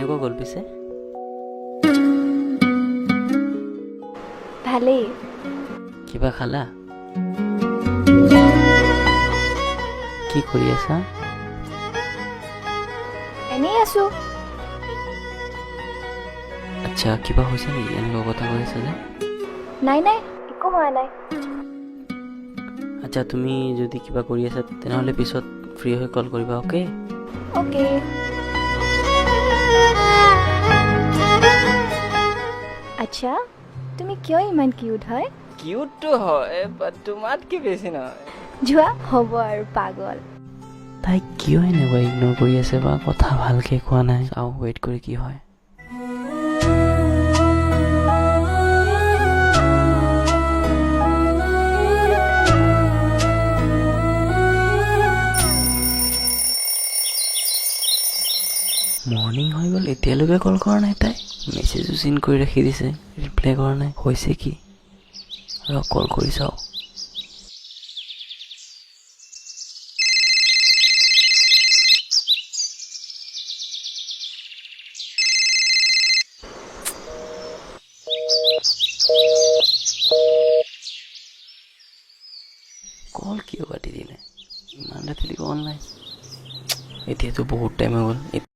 কেনেকুৱা গ'ল পিছে? ভালেই। কিবা খালা? কি কৰি আছা? এনেই আছো। আচ্ছা, কিবা হৈছে নেকি? এনেকুৱা কথা কৈ আছা যে? নাই নাই, একো হোৱা নাই। আচ্ছা, তুমি যদি কিবা কৰি আছা তেনেহ'লে পিছত ফ্ৰী হৈ কল কৰিবা, অ'কে? অ'কে। আচ্ছা, তুমি কিয় ইমান কিউট হয়? কিউটটো হয়, বাট তোমাতকৈ বেছি নহয়। যোৱা হ'ব আৰু পাগল। তাই কিয় এনেকুৱা ইগন'ৰ কৰি আছে বা কথা ভালকৈ কোৱা নাই? চাওঁ ৱেইট কৰি কি হয়। মৰ্ণিং হৈ গ'ল, এতিয়ালৈকে কল কৰা নাই তাই। মেছেজো চিন কৰি ৰাখি দিছে, ৰিপ্লাই কৰা নাই। হৈছে কি? ৰ কল কৰি চাওঁ। কল কিয় কাটি দিলে? ইমান ৰাতিলৈকে অনলাইন। এতিয়াতো বহুত টাইম হৈ গ'ল।